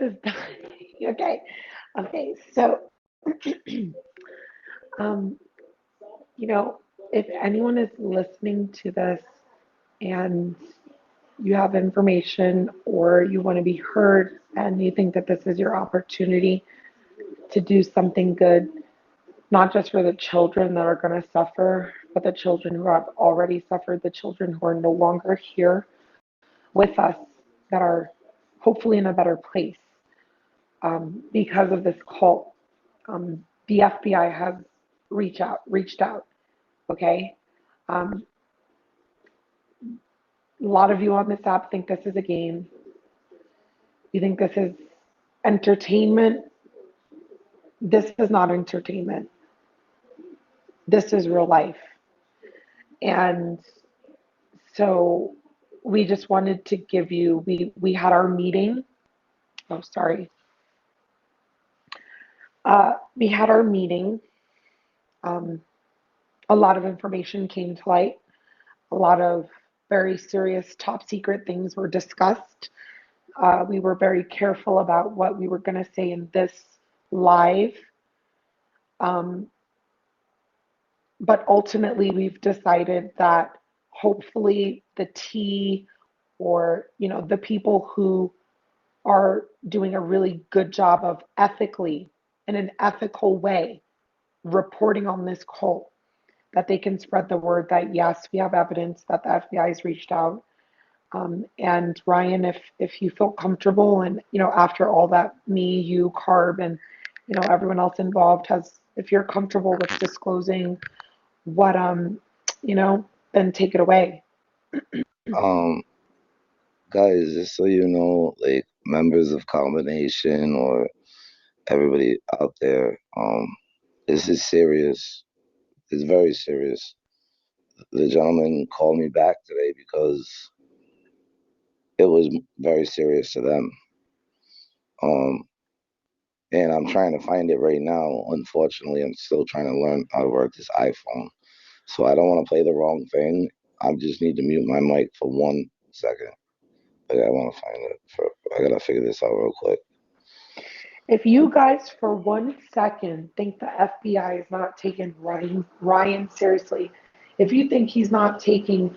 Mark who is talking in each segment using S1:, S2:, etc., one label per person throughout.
S1: is done. Okay. Okay. So, um, you know, if anyone is listening to this and you have information or you want to be heard and you think that this is your opportunity to do something good, not just for the children that are going to suffer, but the children who have already suffered, the children who are no longer here with us, that are hopefully in a better place because of this cult. The FBI has reached out. Okay, um, a lot of you on this app think this is a game. You think this is entertainment. This is not entertainment. This is real life. And so we just wanted to give you, we had our meeting. Oh, sorry. We had our meeting. Um, a lot of information came to light. A lot of very serious, top secret things were discussed. We were very careful about what we were going to say in this live. Um, but ultimately, we've decided that hopefully the T or the people who are doing a really good job of ethically, in an ethical way, reporting on this cult, that they can spread the word that yes, we have evidence that the FBI has reached out. And Ryan, if you feel comfortable, and after all that, me, you, Carb, and everyone else involved has, if you're comfortable with disclosing what then take it away.
S2: Um, Guys, just so you know, like members of combination or everybody out there, this is serious. It's very serious. The gentleman called me back today because it was very serious to them. Um, and I'm trying to find it right now. Unfortunately, I'm still trying to learn how to work this iPhone. So I don't want to play the wrong thing. I just need to mute my mic for 1 second. I want to find it. I gotta figure this out real quick.
S1: If you guys for 1 second think the FBI is not taking Ryan seriously, if you think he's not taking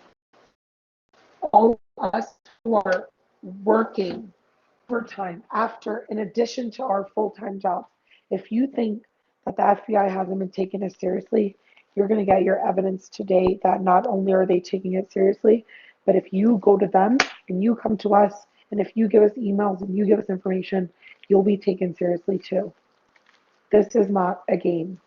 S1: all of us who are working overtime after, in addition to our full-time jobs, if you think that the FBI hasn't been taking us seriously, you're going to get your evidence today that not only are they taking it seriously, but if you go to them and you come to us, and if you give us emails and you give us information, you'll be taken seriously too. This is not a game.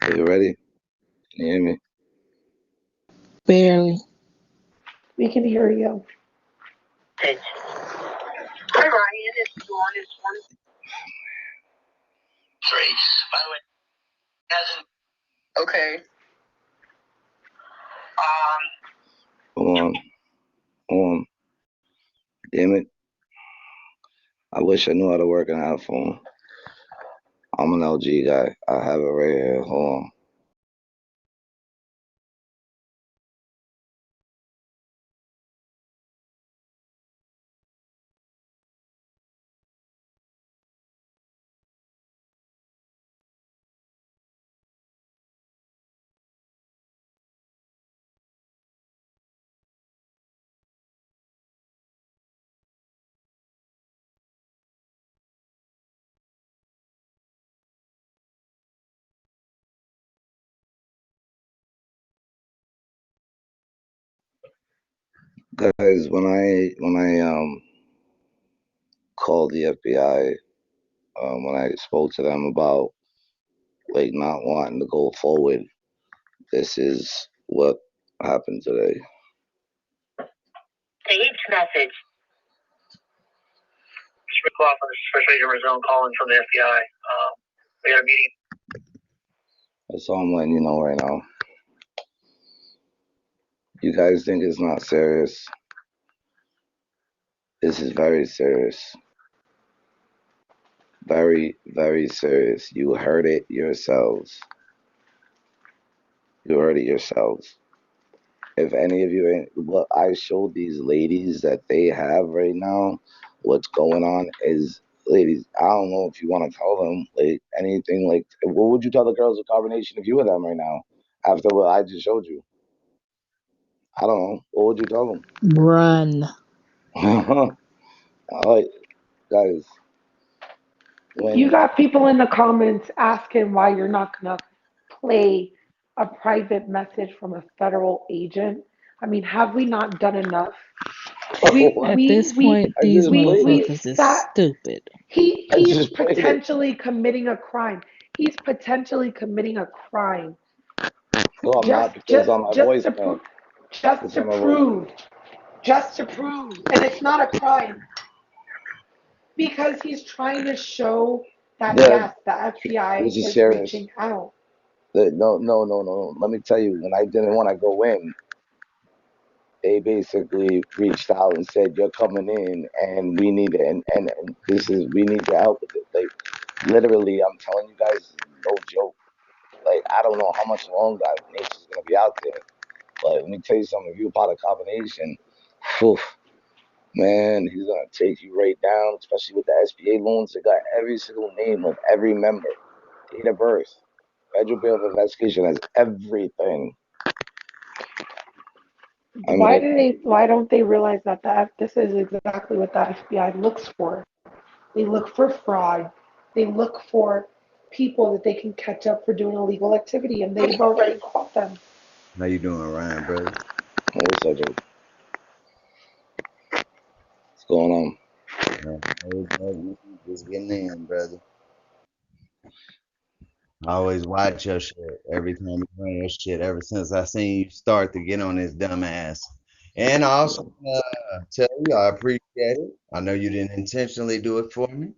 S2: Are you ready? Can you hear me?
S3: Barely.
S1: We can hear you.
S4: Hi, Ryan. It's Dawn. It's one. Trace. By the way, hasn't. Okay.
S2: Hold on. Hold on. Damn it. I wish I knew how to work an iPhone. I'm an LG guy. I have it right here. Hold on. Guys, when I called the FBI, when I spoke to them about like not wanting to go forward, this is what happened today.
S4: Saved message. Rick Laughlin, First Major Arizona calling from the FBI. We had a meeting.
S2: That's all I'm letting you know right now. You guys think it's not serious? This is very serious. Very, very serious. You heard it yourselves. You heard it yourselves. If any of you, what I showed these ladies that they have right now, what's going on is, ladies, I don't know if you want to tell them like anything. Like, what would you tell the girls of Carbonation if you were them right now after what I just showed you? I don't know. What would you tell them?
S3: Run.
S2: All right, guys.
S1: You got people in the comments asking why you're not going to play a private message from a federal agent. I mean, have we not done enough? We
S2: Oh,
S3: At this
S1: we
S3: point,
S2: I
S3: these
S2: just played it.
S3: motherfuckers is
S1: sat.
S3: stupid.
S2: I
S1: He's
S2: just played it.
S1: potentially committing a crime. He's potentially committing a crime.
S2: No, I'm not because it's on my
S1: Just to
S2: voicemail.
S1: just
S2: It's
S1: to
S2: on my voice.
S1: prove, just to prove, and it's not a crime because he's trying to show that
S2: Yeah,
S1: yes, the FBI
S2: this is
S1: is
S2: serious.
S1: reaching out.
S2: No, no, no, no. Let me tell you, when I didn't want to go in, they basically reached out and said, "You're coming in, and we need it, and this is we need your help with it." Like literally, I'm telling you guys, no joke. Like I don't know how much longer Nature's gonna be out there, but let me tell you something. If you're part of combination, phew, man, he's gonna take you right down. Especially with the SBA loans, they got every single name of every member, date of birth. Federal Bureau of Investigation has everything. I mean,
S1: Why don't they realize that this is exactly what the FBI looks for? They look for fraud. They look for people that they can catch up for doing illegal activity, and they've already caught them.
S5: How you doing, Ryan, brother?
S2: what's up, Joe? What's going on?
S5: Just getting in, brother. I always watch your shit every time you run your shit ever since I seen you start to get on this dumb ass. And I also tell you I appreciate it. I know you didn't intentionally do it for me,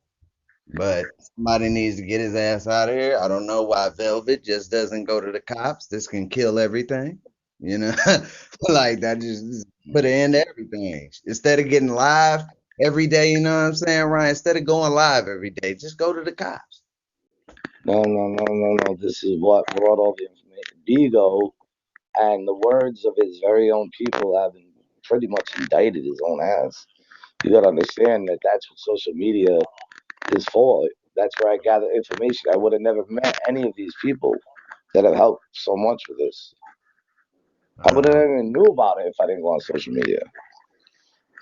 S5: but somebody needs to get his ass out of here. I don't know why Velvet just doesn't go to the cops. This can kill everything. You know, like that just put an end to everything. Instead of getting live every day, you know what I'm saying, Ryan? Instead of going live every day, just go to the cops.
S2: No, no, no, no, no. This is what brought all the information. Digo and the words of his very own people have been pretty much indicted his own ass. You gotta understand that that's what social media is for. That's where I gather information. I would have never met any of these people that have helped so much with this. I would have never even knew about it if I didn't go on social media.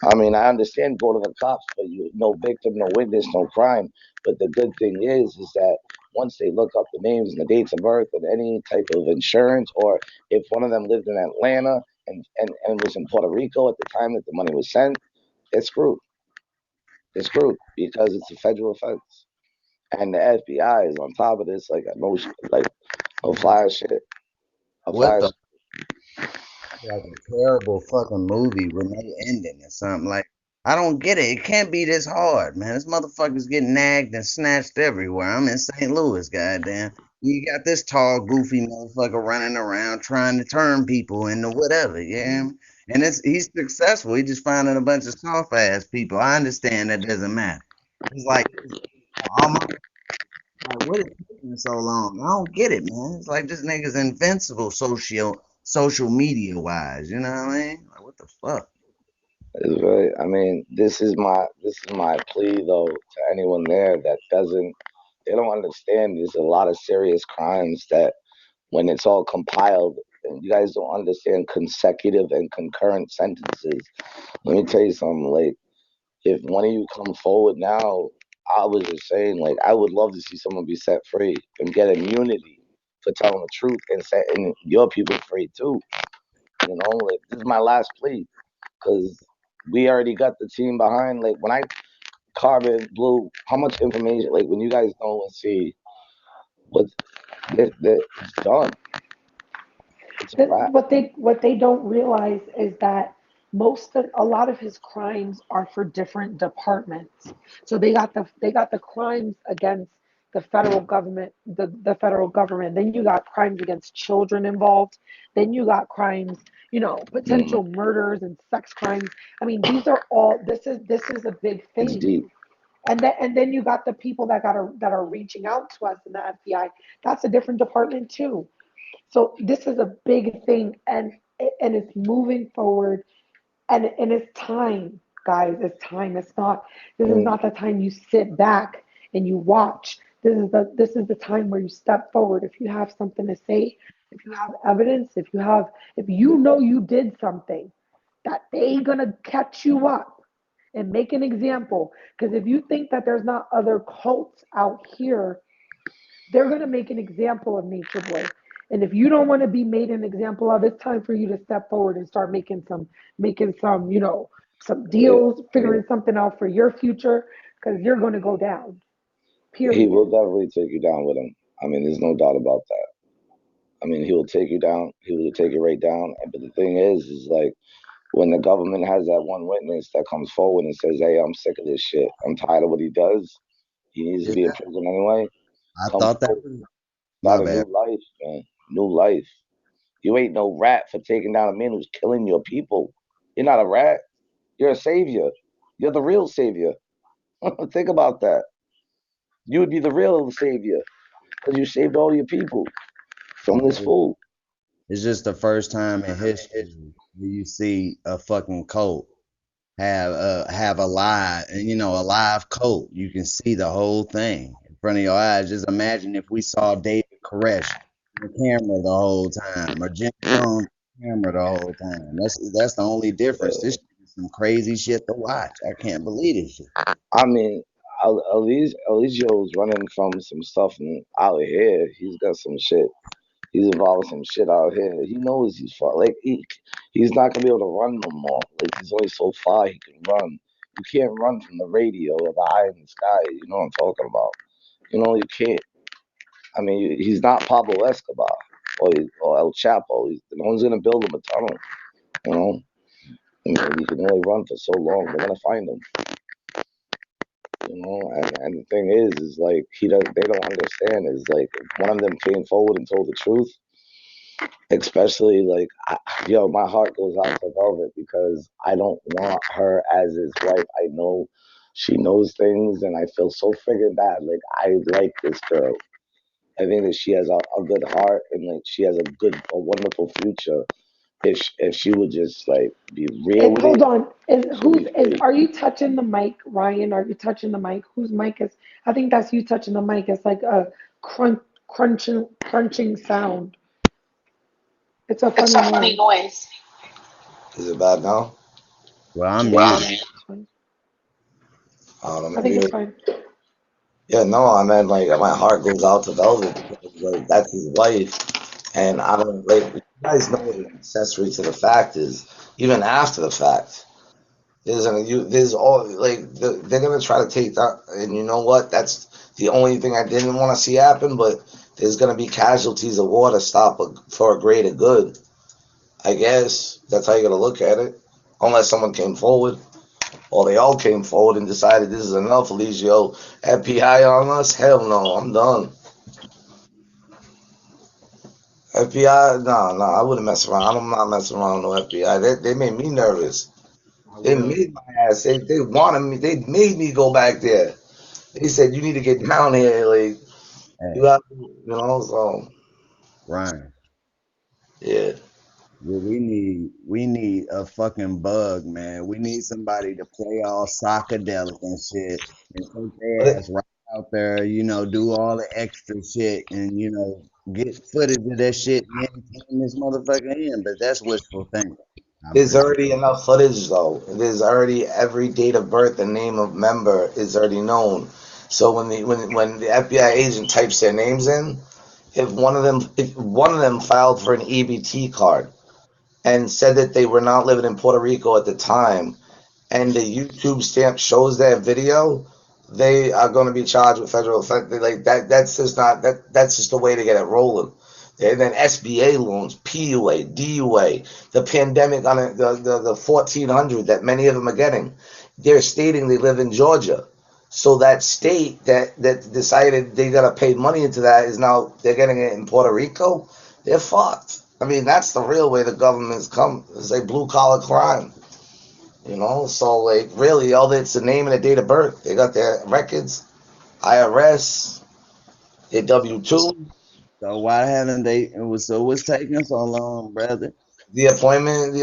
S2: I mean, I understand go to the cops, but you no victim, no witness, no crime. But the good thing is that once they look up the names and the dates of birth and any type of insurance, or if one of them lived in Atlanta and was in Puerto Rico at the time that the money was sent, it's screwed. It's screwed because it's a federal offense. And the FBI is on top of this like a no like no fly shit. A
S5: What
S2: fly
S5: the like a terrible fucking movie with no ending or something. Like, I don't get it. It can't be this hard, man. This motherfucker's getting nagged and snatched everywhere. I'm in St. Louis, goddamn. You got this tall, goofy motherfucker running around trying to turn people into whatever, yeah. And he's successful. He just finding a bunch of soft ass people. I understand that doesn't matter. It's like like, what is taking so long? I don't get it, man. It's like this nigga's invincible social media wise. You know what I mean? Like, what the fuck?
S2: It's very. I mean, this is my plea though to anyone there that doesn't. They don't understand. There's a lot of serious crimes that when it's all compiled, and you guys don't understand consecutive and concurrent sentences. Let me tell you something. Like, if one of you come forward now, I was just saying, like, I would love to see someone be set free and get immunity for telling the truth and setting your people free too. You know, like this is my last plea because we already got the team behind. Like when I Carbon Blue, how much information? Like when you guys know and see what's that it's done. It's a wrap.
S1: What they don't realize is that a lot of his crimes are for different departments. So they got the crimes against the federal government, the federal government. Then you got crimes against children involved. Then you got crimes,
S2: Hmm.
S1: potential murders and sex crimes. I mean, these are all. This is a big
S2: It's
S1: thing.
S2: deep.
S1: And then you got the people that are reaching out to us in the FBI. That's a different department too. So this is a big thing, and it's moving forward, and it's time, guys. It's time. It's not. This is
S2: Mm.
S1: not the time you sit back and you watch. This is the time where you step forward. If you have something to say, if you have evidence, if you know you did something, that they gonna catch you up and make an example. Because if you think that there's not other cults out here, they're going to make an example of Nature Boy. And if you don't want to be made an example of, it's time for you to step forward and start making some, some
S2: Yeah,
S1: deals, figuring something out for your future, because you're going to go down.
S2: he
S1: Period.
S2: will definitely take you down with him. I mean, there's no doubt about that. I mean, he will take you down. He will take you right down. But the thing is like when the government has that one witness that comes forward and says, "Hey, I'm sick of this shit. I'm tired of what he does. He needs to
S5: Is
S2: be in
S5: that?
S2: prison anyway."
S5: I
S2: Come
S5: thought that
S2: forward.
S5: was my
S2: Got a new
S5: bad.
S2: life, man. New life. You ain't no rat for taking down a man who's killing your people. You're not a rat. You're a savior. You're the real savior. Think about that. You would be the real savior because you saved all your people from this fool.
S5: It's just the first time in history where you see a fucking cult have a live, a live cult. You can see the whole thing in front of your eyes. Just imagine if we saw David Koresh on the camera the whole time, or Jim Jones on the camera the whole time. That's the only difference. This shit is some crazy shit to watch. I can't believe this shit.
S2: I mean, Eligio's running from some stuff out here. He's got some shit. He's involved with some shit out here. He knows he's far. Like he's not gonna be able to run no more. Like he's only so far he can run. You can't run from the radio or the eye in the sky. You know what I'm talking about. You can't. I mean, he's not Pablo Escobar or El Chapo. No one's gonna build him a tunnel. You know, I mean, he can only run for so long. They're gonna find him. And the thing is like they don't understand is like if one of them came forward and told the truth, especially like my heart goes out to Velvet because I don't want her as his wife. I know she knows things, and I feel so freaking bad. Like I like this girl. I think that she has a good heart, and like she has a wonderful future. If she would just like be real with
S1: Hold
S2: it,
S1: on.
S2: she'll be free.
S1: Are you touching the mic, Ryan? Are you touching the mic? Whose mic is? I think that's you touching the mic. It's like a crunching sound. It's a
S2: It's
S1: funny
S2: a funny
S1: noise.
S2: noise. Is it bad now?
S5: Well, I'm
S1: It's
S5: muted.
S1: fine. It's fine.
S2: I don't know.
S1: I think it's
S2: Maybe.
S1: fine.
S2: Yeah, no, I mean, like, my heart goes out to Velvet because, like, that's his wife. And I don't, like, you guys know what an accessory to the fact is, even after the fact. There's all, like, they're going to try to take that. And you know what? That's the only thing I didn't want to see happen, but there's going to be casualties of war to stop for a greater good. I guess that's how you're going to look at it. Unless someone came forward. Or they all came forward and decided this is enough, Eligio. FBI on us? Hell no, I'm done. FBI? No, I wouldn't mess around. I'm not messing around with no FBI. They made me nervous.
S5: I
S2: They
S5: will.
S2: made my ass. They wanted me. They made me go back there. They said you need to get down here, like. You have to, you know, so
S5: Ryan.
S2: yeah.
S5: Yeah, we need a fucking bug, man. We need somebody to play all psychedelic and shit and take
S2: But
S5: their ass right out there, do all the extra shit and get footage of that shit and then turn this motherfucker in. But that's wishful thinking. I'm
S2: there's
S5: pretty sure.
S2: already enough footage though. There's already every date of birth and name of member is already known. So when the FBI agent types their names in, if one of them filed for an EBT card and said that they were not living in Puerto Rico at the time, and the YouTube stamp shows that video, they are going to be charged with federal offense. Like that. That's just not that. That's just the way to get it rolling. And then SBA loans, PUA, DUA, the pandemic on the 1400 that many of them are getting. They're stating they live in Georgia. So that state that decided they gotta pay money into that is now they're getting it in Puerto Rico. They're fucked. I mean, that's the real way the government's come. It's like blue collar crime. So like really all that's the name and the date of birth. They got their records, IRS, their W-2.
S5: So why haven't they? What's taking so long, brother?
S2: The appointment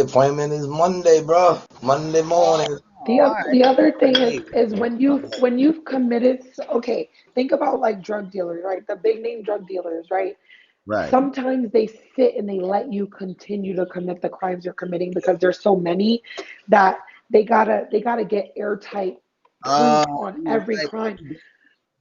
S2: is Monday, bro. Monday morning.
S1: The
S5: All
S1: oth- the other thing
S5: right.
S1: is when you've committed, okay, think about like drug dealers, right? The big name drug dealers, right?
S5: Right.
S1: Sometimes they sit and they let you continue to commit the crimes you're committing because there's so many that they gotta get airtight proof
S5: Oh,
S1: on
S5: you
S1: every
S5: right.
S1: crime.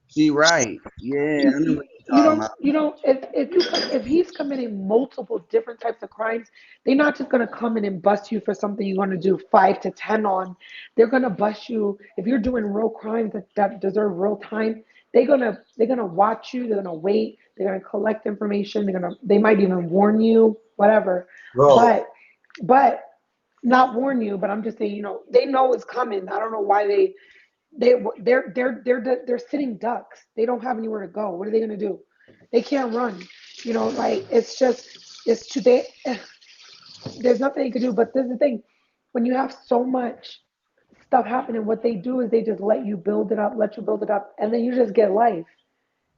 S5: She right. Yeah, I know
S1: You,
S5: what you're
S1: you
S5: talking
S1: don't
S5: about.
S1: you know if he's committing multiple different types of crimes, they're not just gonna come in and bust you for something you're gonna do 5 to 10 on. They're gonna bust you if you're doing real crimes that deserve real time. They're gonna watch you. They're gonna wait. They're gonna collect information. They might even warn you, whatever.
S2: Bro,
S1: But not warn you. But I'm just saying, they know it's coming. I don't know why they're sitting ducks. They don't have anywhere to go. What are they gonna do? They can't run. Like it's too they. There's nothing they can do. But this is the thing: when you have so much stuff happening, what they do is they just let you build it up, and then you just get life.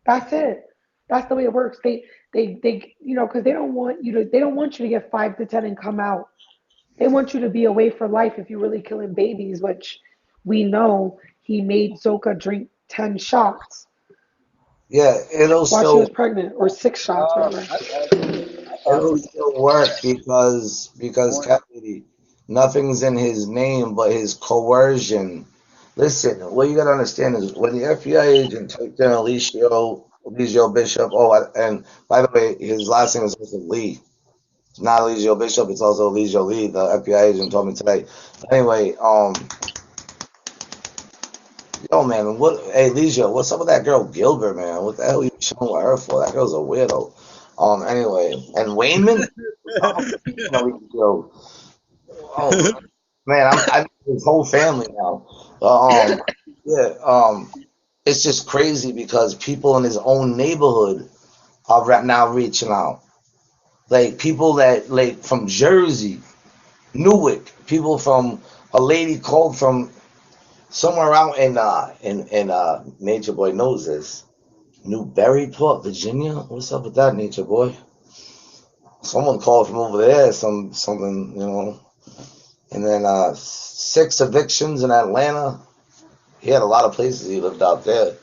S1: That's it. That's the way it works. Because they don't want you to get 5 to 10 and come out. They want you to be away for life if you're really killing babies, which we know he made Zoka drink 10 shots
S2: yeah, it'll
S1: while she was
S2: still
S1: pregnant, or 6 shots, whatever.
S5: I thought it
S2: it'll
S5: was
S2: still work because
S5: one.
S2: Kennedy, nothing's in his name but his coercion. Listen, what you gotta understand is when the FBI agent took in Eligio Bishop. Oh, and by the way, his last name is also Lee. It's not Eligio Bishop. It's also Eligio Lee. The FBI agent told me today. Anyway, yo, man, Hey, Eligio, what's up with that girl Gilbert, man? What the hell are you showing her for? That girl's a weirdo. Anyway, and Wayman. Oh, Eligio. Oh man, I know his whole family now. Yeah. It's just crazy because people in his own neighborhood are now reaching out. Like people that like from Jersey, Newark, people from a lady called from somewhere out in Nature Boy knows this. Newburyport, Virginia. What's up with that, Nature Boy? Someone called from over there, something. And then 6 evictions in Atlanta. He had a lot of places he lived out there.